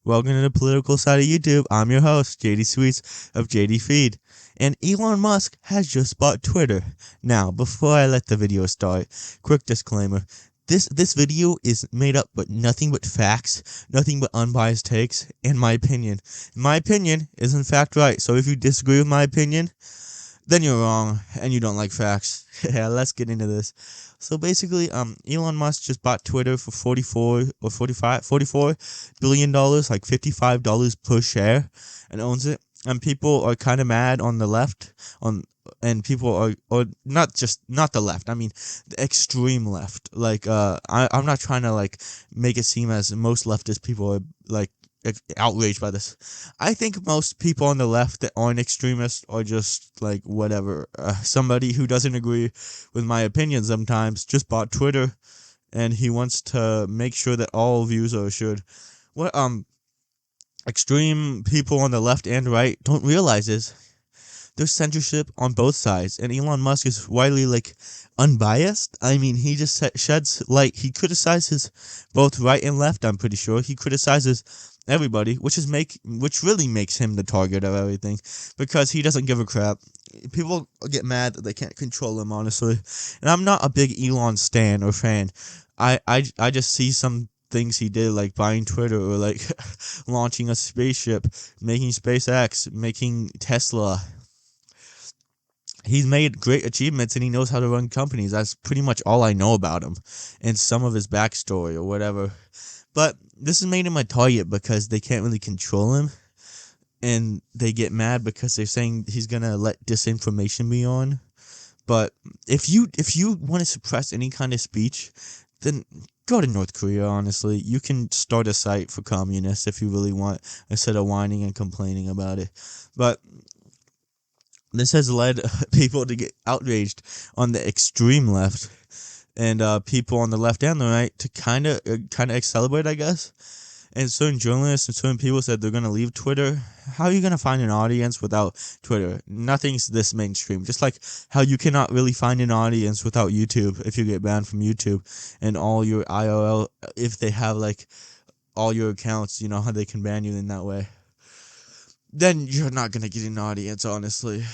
Welcome to the political side of YouTube. I'm your host, JD Sweets of JD Feed. And Elon Musk has just bought Twitter. Now, before I let the video start, quick disclaimer. This video is made up but nothing but facts, nothing but unbiased takes, and my opinion. My opinion is in fact right, so if you disagree with my opinion, then you're wrong and you don't like facts. Yeah, let's get into this. So basically, Elon Musk just bought Twitter for $44 billion, like $55 per share, and owns it. And people are kind of mad on the left, and people are, or not the left. I mean, the extreme left. Like, I'm not trying to like make it seem as most leftist people are like outraged by this. I think most people on the left that aren't extremists are just like whatever. Somebody who doesn't agree with my opinion sometimes just bought Twitter, and he wants to make sure that all views are assured. What extreme people on the left and right don't realize is there's censorship on both sides, and Elon Musk is widely like unbiased. I mean, he just sheds light. He criticizes both right and left. I'm pretty sure he criticizes everybody, which really makes him the target of everything, because he doesn't give a crap. People get mad that they can't control him, honestly. And I'm not a big Elon stan or fan. I just see some things he did, like buying Twitter, or like launching a spaceship, making SpaceX, making Tesla. He's made great achievements, and he knows how to run companies. That's pretty much all I know about him, and some of his backstory or whatever. But this has made him a target because they can't really control him, and they get mad because they're saying he's gonna let disinformation be on. But if you want to suppress any kind of speech, then go to North Korea, honestly. You can start a site for communists if you really want, instead of whining and complaining about it. But this has led people to get outraged on the extreme left, and people on the left and the right to kind of accelerate, I guess. And certain journalists and certain people said they're going to leave Twitter. How are you going to find an audience without Twitter? Nothing's this mainstream. Just like how you cannot really find an audience without YouTube if you get banned from YouTube, and all your IRL, if they have like all your accounts, you know how they can ban you in that way. Then you're not going to get an audience, honestly.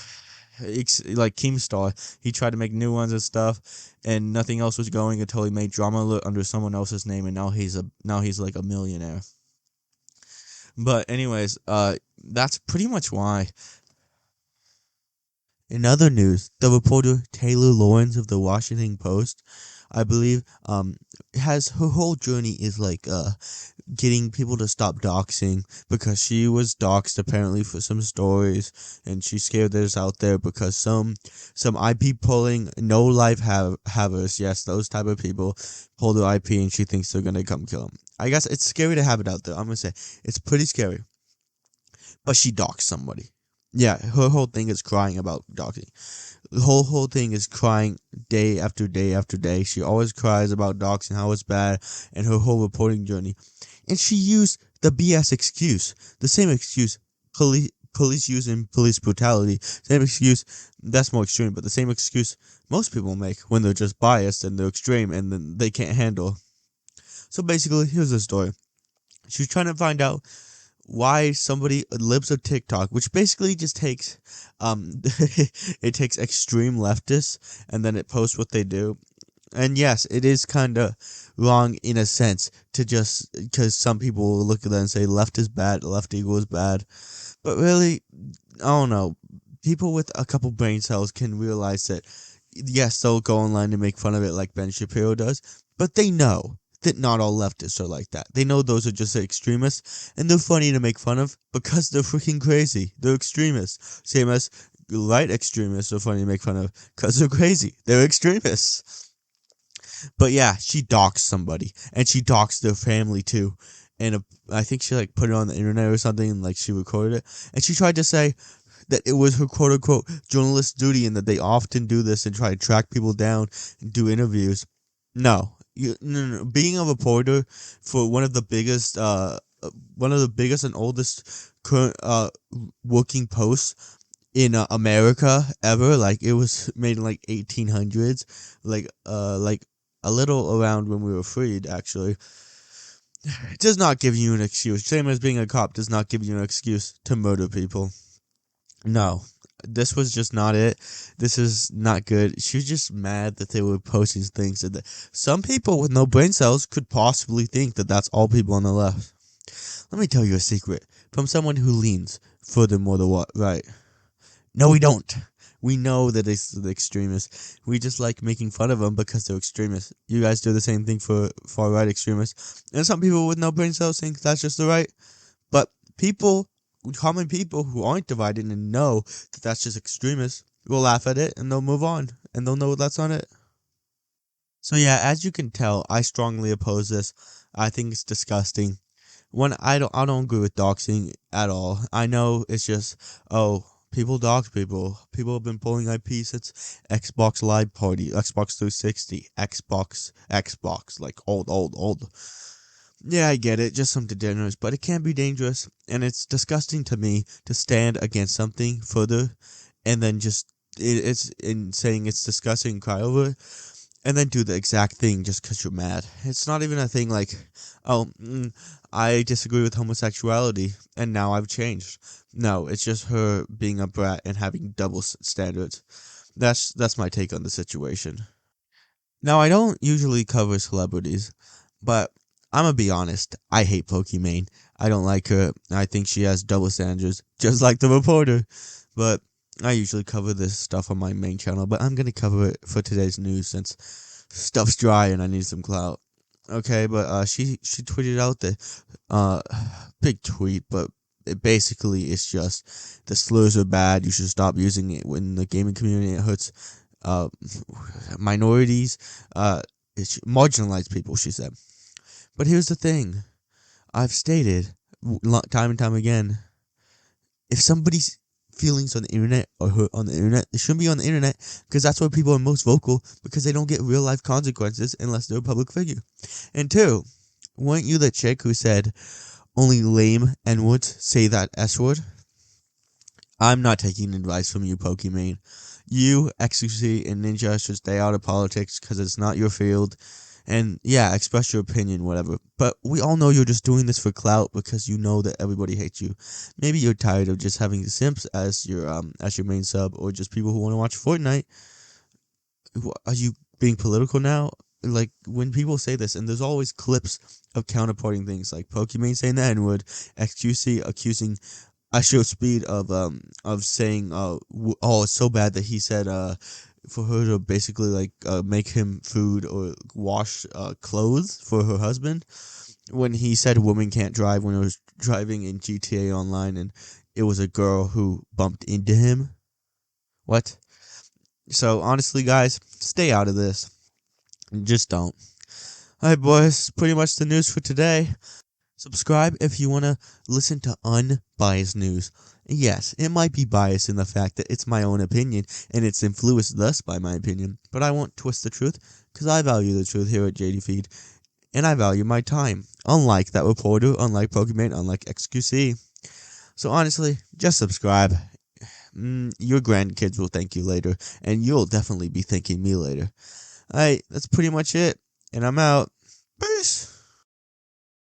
Like Keemstar, he tried to make new ones and stuff, and nothing else was going until he made Drama Alert under someone else's name, and now he's like a millionaire. But anyways, that's pretty much why. In other news, the reporter Taylor Lawrence of the Washington Post, I believe, has her whole journey is like getting people to stop doxing, because she was doxed apparently for some stories, and she's scared there's out there because some IP pulling no life havers, yes, those type of people pull their IP, and she thinks they're gonna come kill them. I guess it's scary to have it out there. I'm gonna say it's pretty scary, but she doxed somebody. Yeah, her whole thing is crying about doxing. The whole thing is crying day after day after day. She always cries about doxing, how it's bad, and her whole reporting journey. And she used the BS excuse, the same excuse police use in police brutality, same excuse, that's more extreme, but the same excuse most people make when they're just biased and they're extreme and then they can't handle. So basically, here's the story. She was trying to find out why somebody lives a TikTok, which basically just takes it takes extreme leftists and then it posts what they do. And yes, it is kind of wrong in a sense to just, because some people will look at that and say left is bad, left equals bad. But really, I don't know. People with a couple brain cells can realize that, yes, they'll go online and make fun of it like Ben Shapiro does, but they know that not all leftists are like that. They know those are just extremists, and they're funny to make fun of because they're freaking crazy. They're extremists. Same as right extremists are funny to make fun of because they're crazy. They're extremists. But yeah, she doxed somebody, and she doxed their family too. And I think she like put it on the internet or something, and like she recorded it. And she tried to say that it was her quote-unquote journalist duty, and that they often do this and try to track people down and do interviews. No. No. Being a reporter for one of the biggest and oldest current working posts in America ever, like it was made in like 1800s, like a little around when we were freed, actually. It does not give you an excuse. Same as being a cop does not give you an excuse to murder people. No, this was just not it. This is not good. She was just mad that they were posting things. And that some people with no brain cells could possibly think that that's all people on the left. Let me tell you a secret from someone who leans furthermore to what, right? No, we don't. We know that it's the extremists. We just like making fun of them because they're extremists. You guys do the same thing for far-right extremists. And some people with no brain cells think that's just the right. But people, common people who aren't divided and know that that's just extremists, will laugh at it and they'll move on. And they'll know that's not it. So yeah, as you can tell, I strongly oppose this. I think it's disgusting. I don't agree with doxing at all. I know it's just, oh, people dox people. People have been pulling IP since Xbox Live Party, Xbox 360, Xbox, like old. Yeah, I get it, just some degenerates, but it can be dangerous, and it's disgusting to me to stand against something further, and then just, it's in saying it's disgusting and cry over it, and then do the exact thing just because you're mad. It's not even a thing like, oh, I disagree with homosexuality, and now I've changed. No, it's just her being a brat and having double standards. That's my take on the situation. Now, I don't usually cover celebrities, but I'm gonna be honest, I hate Pokimane. I don't like her. I think she has double standards, just like the reporter. But I usually cover this stuff on my main channel, but I'm gonna cover it for today's news since stuff's dry and I need some clout. Okay, but she tweeted out the uh big tweet, but it basically it's just the slurs are bad. You should stop using it in the gaming community. It hurts uh minorities, it marginalized people. She said, but here's the thing: I've stated time and time again, if somebody's feelings on the internet are hurt on the internet, they shouldn't be on the internet because that's where people are most vocal because they don't get real life consequences unless they're a public figure. And two, weren't you the chick who said only lame N-words say that S-word? I'm not taking advice from you, Pokimane. You, XQC, and Ninja should stay out of politics because it's not your field. And yeah, express your opinion, whatever. But we all know you're just doing this for clout because you know that everybody hates you. Maybe you're tired of just having simps as your main sub, or just people who want to watch Fortnite. Are you being political now? Like when people say this, and there's always clips of counterparting things, like Pokimane saying the N-word, XQC accusing Show Speed of saying oh, it's so bad that he said for her to basically like make him food or wash clothes for her husband, when he said women can't drive when he was driving in GTA Online and it was a girl who bumped into him. What? So honestly, guys, stay out of this. Just don't. Alright, boys, pretty much the news for today. Subscribe if you want to listen to unbiased news. Yes, it might be biased in the fact that it's my own opinion and it's influenced thus by my opinion, but I won't twist the truth because I value the truth here at JD Feed, and I value my time, unlike that reporter, unlike Pokimane, unlike XQC. So honestly, just subscribe. Your grandkids will thank you later, and you'll definitely be thanking me later. Alright, that's pretty much it, and I'm out. Peace!